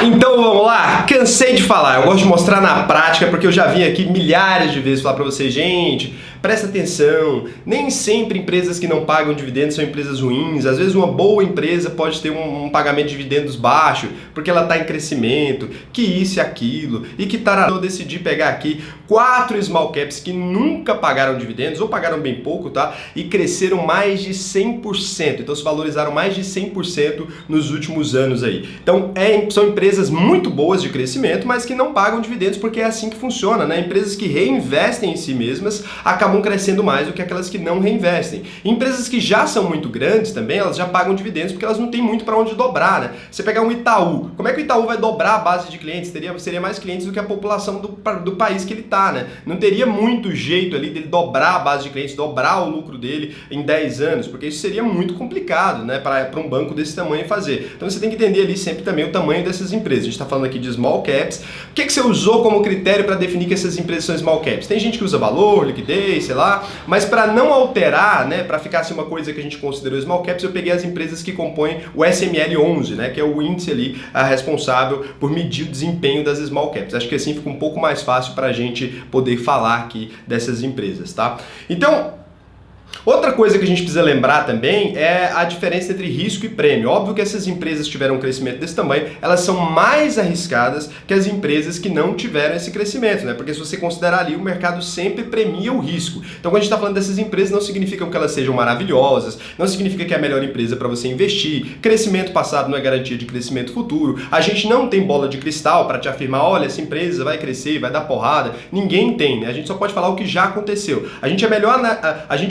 Então vamos lá, cansei de falar, eu gosto de mostrar na prática porque eu já vim aqui milhares de vezes falar para vocês, gente, presta atenção, nem sempre empresas que não pagam dividendos são empresas ruins, às vezes uma boa empresa pode ter um pagamento de dividendos baixo porque ela está em crescimento, que isso e aquilo, e que tarará. Eu decidi pegar aqui 4 small caps que nunca pagaram dividendos ou pagaram bem pouco, tá? E cresceram mais de 100%, então se valorizaram mais de 100% nos últimos anos aí. Então são empresas muito boas de crescimento, mas que não pagam dividendos porque é assim que funciona, né? Empresas que reinvestem em si mesmas acabam crescendo mais do que aquelas que não reinvestem. Empresas que já são muito grandes também, elas já pagam dividendos porque elas não têm muito para onde dobrar, né? Você pegar um Itaú, como é que o Itaú vai dobrar a base de clientes? Seria mais clientes do que a população do país que ele tá, né? Não teria muito jeito ali dele dobrar a base de clientes, dobrar o lucro dele em 10 anos, porque isso seria muito complicado, né? Para um banco desse tamanho fazer. Então você tem que entender ali sempre também o tamanho dessas empresas. A gente está falando aqui de small caps. O que você usou como critério para definir que essas empresas são small caps? Tem gente que usa valor, liquidez, sei lá, mas para não alterar, né, para ficar assim uma coisa que a gente considerou small caps, eu peguei as empresas que compõem o SML 11, né, que é o índice ali responsável por medir o desempenho das small caps. Acho que assim fica um pouco mais fácil para a gente poder falar aqui dessas empresas, tá? Então, outra coisa que a gente precisa lembrar também é a diferença entre risco e prêmio. Óbvio que essas empresas que tiveram um crescimento desse tamanho, elas são mais arriscadas que as empresas que não tiveram esse crescimento, né? Porque se você considerar ali, o mercado sempre premia o risco. Então, quando a gente está falando dessas empresas, não significa que elas sejam maravilhosas, não significa que é a melhor empresa para você investir. Crescimento passado não é garantia de crescimento futuro. A gente não tem bola de cristal para te afirmar, olha, essa empresa vai crescer, vai dar porrada. Ninguém tem, né? A gente só pode falar o que já aconteceu. A gente é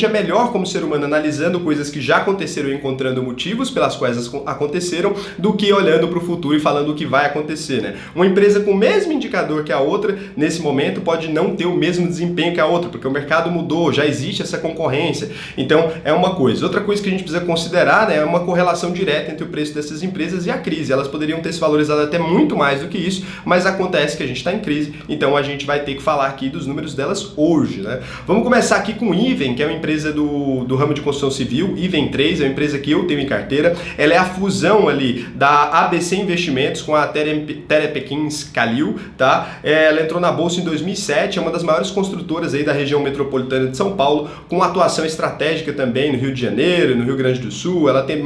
melhor como ser humano analisando coisas que já aconteceram e encontrando motivos pelas quais aconteceram do que olhando para o futuro e falando o que vai acontecer, né? Uma empresa com o mesmo indicador que a outra, nesse momento, pode não ter o mesmo desempenho que a outra, porque o mercado mudou, já existe essa concorrência. Então, é uma coisa. Outra coisa que a gente precisa considerar, né, é uma correlação direta entre o preço dessas empresas e a crise. Elas poderiam ter se valorizado até muito mais do que isso, mas acontece que a gente está em crise, então a gente vai ter que falar aqui dos números delas hoje, né? Vamos começar aqui com o Iven, que é uma empresa do ramo de construção civil. Iven 3 é uma empresa que eu tenho em carteira. Ela é a fusão ali da ABC Investimentos com a Terepekins Calil, tá? Ela entrou na bolsa em 2007, é uma das maiores construtoras aí da região metropolitana de São Paulo, com atuação estratégica também no Rio de Janeiro, no Rio Grande do Sul. Ela tem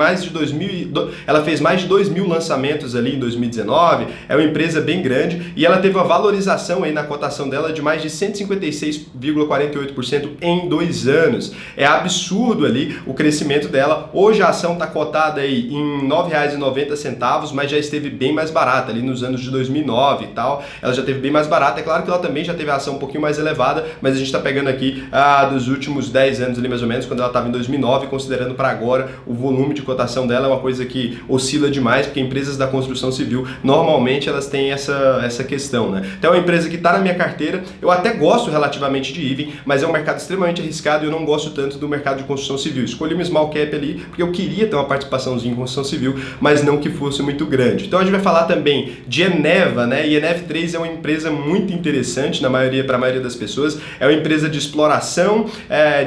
ela fez mais de 2.000 lançamentos ali em 2019. É uma empresa bem grande e ela teve uma valorização aí na cotação dela de mais de 156,48% em 2 anos. É absurdo ali o crescimento dela. Hoje a ação está cotada aí em R$ 9,90, mas já esteve bem mais barata ali nos anos de 2009 e tal. Ela já esteve bem mais barata. É claro que ela também já teve a ação um pouquinho mais elevada, mas a gente está pegando aqui dos últimos 10 anos ali mais ou menos, quando ela estava em 2009, considerando para agora o volume de cotação dela é uma coisa que oscila demais, porque empresas da construção civil normalmente elas têm essa questão, né? Então é uma empresa que está na minha carteira. Eu até gosto relativamente de Iven, mas é um mercado extremamente arriscado e eu não gosto tanto do mercado de construção civil. Escolhi uma small cap ali porque eu queria ter uma participaçãozinha em construção civil, mas não que fosse muito grande. Então a gente vai falar também de Eneva, né? E Eneva 3 é uma empresa muito interessante para a maioria das pessoas. É uma empresa de exploração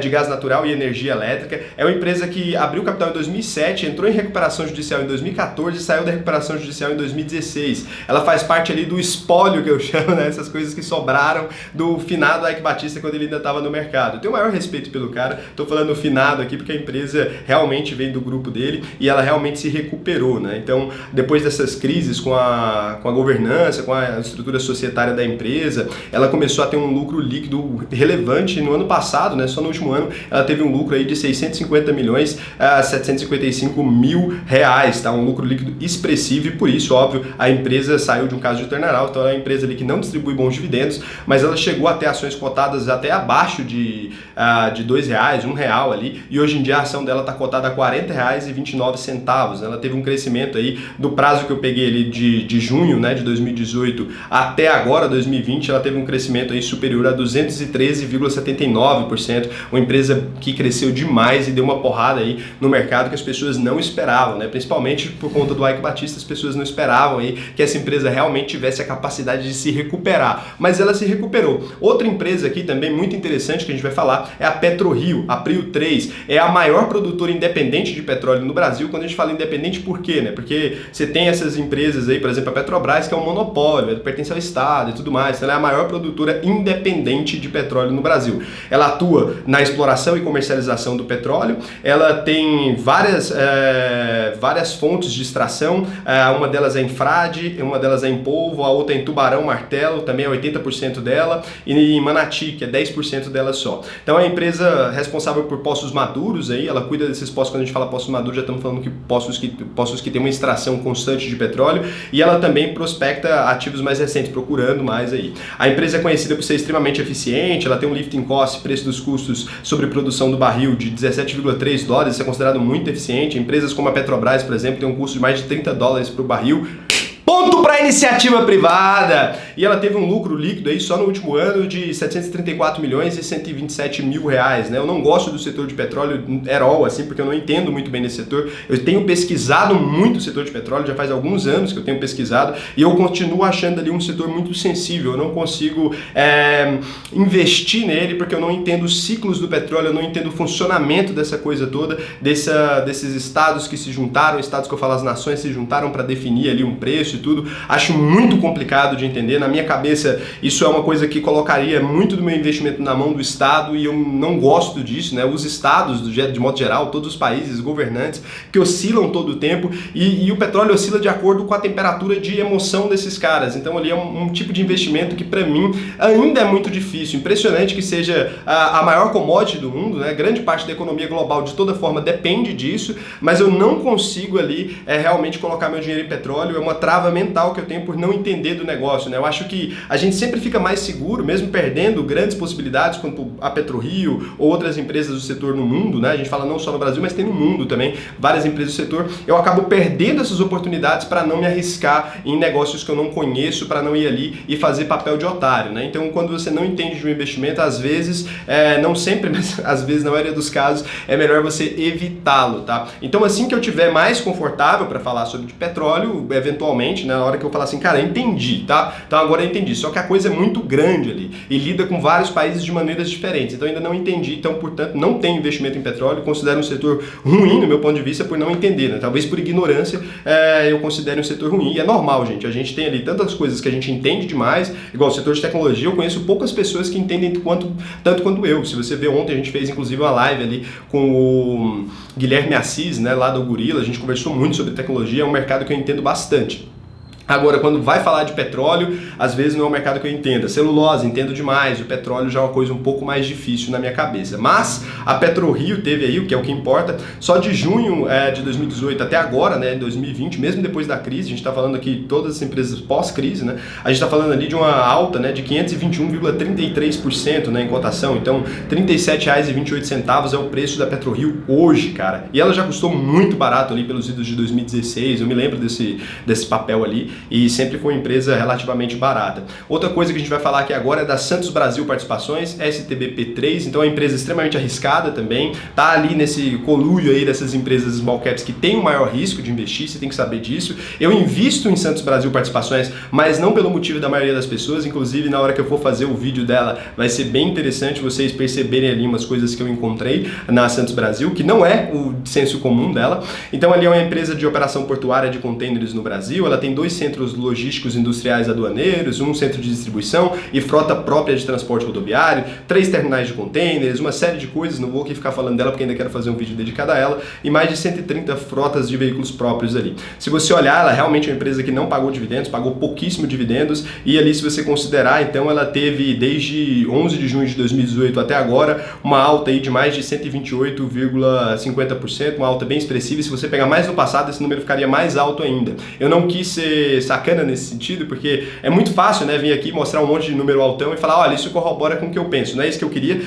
de gás natural e energia elétrica. É uma empresa que abriu capital em 2007, entrou em recuperação judicial em 2014 e saiu da recuperação judicial em 2016. Ela faz parte ali do espólio que eu chamo, né? Essas coisas que sobraram do finado Eike Batista quando ele ainda estava no mercado. Eu tenho o maior respeito pelo cara. Estou falando finado aqui porque a empresa realmente vem do grupo dele e ela realmente se recuperou, né? Então, depois dessas crises com a governança, com a estrutura societária da empresa, ela começou a ter um lucro líquido relevante no ano passado, né? Só no último ano ela teve um lucro aí de 650 milhões a 755 mil reais, tá? Um lucro líquido expressivo e por isso, óbvio, a empresa saiu de um caso de turnaround. Então ela é uma empresa ali que não distribui bons dividendos, mas ela chegou a ter ações cotadas até abaixo de R$2, R$1 ali, e hoje em dia a ação dela está cotada a R$40,29. Ela teve um crescimento aí do prazo que eu peguei ali de junho, né, de 2018 até agora, 2020, ela teve um crescimento aí superior a 213,79%, uma empresa que cresceu demais e deu uma porrada aí no mercado que as pessoas não esperavam, né, principalmente por conta do Eike Batista. As pessoas não esperavam aí que essa empresa realmente tivesse a capacidade de se recuperar, mas ela se recuperou. Outra empresa aqui também muito interessante que a gente vai falar é a PetroRio. A Prio 3 é a maior produtora independente de petróleo no Brasil. Quando a gente fala independente, por quê, né? Porque você tem essas empresas aí, por exemplo, a Petrobras, que é um monopólio, pertence ao Estado e tudo mais. Então ela é a maior produtora independente de petróleo no Brasil. Ela atua na exploração e comercialização do petróleo, ela tem várias fontes de extração, uma delas é em Frade, uma delas é em Polvo, a outra é em Tubarão Martelo, também é 80% dela, e em Manati, que é 10% dela só. Então é a empresa responsável por poços maduros, aí, ela cuida desses poços. Quando a gente fala poços maduros, já estamos falando que poços que têm uma extração constante de petróleo, e ela também prospecta ativos mais recentes, procurando mais aí. A empresa é conhecida por ser extremamente eficiente, ela tem um lifting cost, preço dos custos sobre produção do barril de 17,3 dólares, isso é considerado muito eficiente. Empresas como a Petrobras, por exemplo, tem um custo de mais de 30 dólares para o barril. Ponto para a iniciativa privada! E ela teve um lucro líquido aí só no último ano de 734 milhões e 127 mil reais, né? Eu não gosto do setor de petróleo at all, assim, porque eu não entendo muito bem nesse setor. Eu tenho pesquisado muito o setor de petróleo, já faz alguns anos que eu tenho pesquisado, e eu continuo achando ali um setor muito sensível. Eu não consigo investir nele porque eu não entendo os ciclos do petróleo, eu não entendo o funcionamento dessa coisa toda, desses estados que se juntaram, estados que eu falo as nações se juntaram para definir ali um preço e tudo. Acho muito complicado de entender. Na minha cabeça, isso é uma coisa que colocaria muito do meu investimento na mão do Estado, e eu não gosto disso, né? Os estados, de modo geral, todos os países, governantes, que oscilam todo o tempo, e o petróleo oscila de acordo com a temperatura de emoção desses caras. Então ali é um tipo de investimento que para mim ainda é muito difícil. Impressionante que seja a maior commodity do mundo, né? Grande parte da economia global de toda forma depende disso, mas eu não consigo ali realmente colocar meu dinheiro em petróleo. É uma trava mental que eu tenho por não entender do negócio, né? Eu acho que a gente sempre fica mais seguro, mesmo perdendo grandes possibilidades, como a PetroRio ou outras empresas do setor no mundo, né? A gente fala não só no Brasil, mas tem no mundo também, várias empresas do setor. Eu acabo perdendo essas oportunidades para não me arriscar em negócios que eu não conheço, para não ir ali e fazer papel de otário, né? Então, quando você não entende de um investimento, às vezes, não sempre, mas às vezes, na maioria dos casos, é melhor você evitá-lo, tá? Então, assim que eu tiver mais confortável para falar sobre petróleo, eventualmente, na hora que eu falar assim, cara, entendi, tá? Então agora eu entendi, só que a coisa é muito grande ali e lida com vários países de maneiras diferentes, então ainda não entendi, então portanto não tenho investimento em petróleo, considero um setor ruim no meu ponto de vista por não entender, né? Talvez por ignorância eu considere um setor ruim, e é normal, gente, a gente tem ali tantas coisas que a gente entende demais, igual o setor de tecnologia, eu conheço poucas pessoas que entendem tanto quanto eu. Se você vê, ontem a gente fez inclusive uma live ali com o Guilherme Assis, né, lá do Gorila, a gente conversou muito sobre tecnologia, é um mercado que eu entendo bastante. Agora, quando vai falar de petróleo, às vezes não é um mercado que eu entenda. Celulose, entendo demais. O petróleo já é uma coisa um pouco mais difícil na minha cabeça. Mas a PetroRio teve aí, o que é o que importa, só de junho de 2018 até agora, né, 2020, mesmo depois da crise, a gente está falando aqui todas as empresas pós-crise, né, a gente está falando ali de uma alta, né, de 521,33%, né, em cotação. Então, R$ 37,28 é o preço da PetroRio hoje, cara. E ela já custou muito barato ali pelos idos de 2016, eu me lembro desse papel ali. E sempre foi uma empresa relativamente barata. Outra coisa que a gente vai falar aqui agora é da Santos Brasil Participações, STBP3, então é uma empresa extremamente arriscada também, tá ali nesse colúrio aí dessas empresas small caps que tem o maior risco de investir, você tem que saber disso. Eu invisto em Santos Brasil Participações, mas não pelo motivo da maioria das pessoas, inclusive na hora que eu for fazer o vídeo dela, vai ser bem interessante vocês perceberem ali umas coisas que eu encontrei na Santos Brasil, que não é o senso comum dela. Então ali é uma empresa de operação portuária de contêineres no Brasil, ela tem 2 centros logísticos industriais aduaneiros, um centro de distribuição e frota própria de transporte rodoviário, 3 terminais de contêineres, uma série de coisas, não vou aqui ficar falando dela porque ainda quero fazer um vídeo dedicado a ela, e mais de 130 frotas de veículos próprios ali. Se você olhar, ela é realmente uma empresa que não pagou dividendos, pagou pouquíssimo dividendos, e ali se você considerar, então ela teve desde 11 de junho de 2018 até agora, uma alta aí de mais de 128,50%, uma alta bem expressiva, e se você pegar mais no passado, esse número ficaria mais alto ainda. Eu não quis ser sacana nesse sentido, porque é muito fácil, né, vir aqui mostrar um monte de número altão e falar, olha, isso corrobora com o que eu penso. Não é isso que eu queria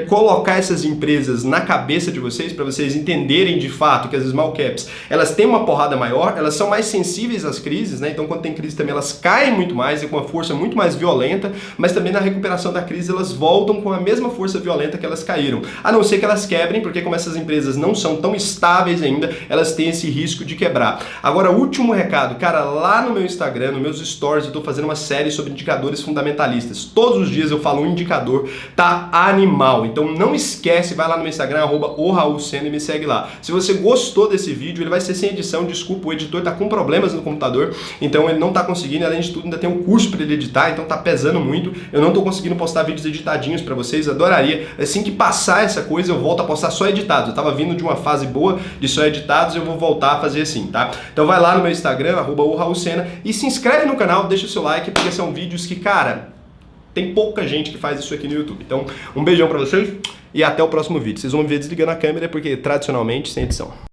colocar essas empresas na cabeça de vocês, para vocês entenderem de fato que as small caps, elas têm uma porrada maior, elas são mais sensíveis às crises, né, então quando tem crise também elas caem muito mais e com uma força muito mais violenta, mas também na recuperação da crise elas voltam com a mesma força violenta que elas caíram, a não ser que elas quebrem, porque como essas empresas não são tão estáveis ainda, elas têm esse risco de quebrar. Agora, último recado, cara, lá no meu meu Instagram, nos meus stories, eu tô fazendo uma série sobre indicadores fundamentalistas. Todos os dias eu falo um indicador, tá animal. Então não esquece, vai lá no meu Instagram, @oRaulSena, e me segue lá. Se você gostou desse vídeo, ele vai ser sem edição, desculpa, o editor tá com problemas no computador, então ele não tá conseguindo, além de tudo ainda tem um curso para ele editar, então tá pesando muito. Eu não tô conseguindo postar vídeos editadinhos para vocês, adoraria. Assim que passar essa coisa, eu volto a postar só editados. Eu tava vindo de uma fase boa de só editados, eu vou voltar a fazer assim, tá? Então vai lá no meu Instagram, @oRaulSena, e se inscreve no canal, deixa o seu like, porque são vídeos que, cara, tem pouca gente que faz isso aqui no YouTube. Então, um beijão pra vocês e até o próximo vídeo. Vocês vão me ver desligando a câmera porque, tradicionalmente, sem edição.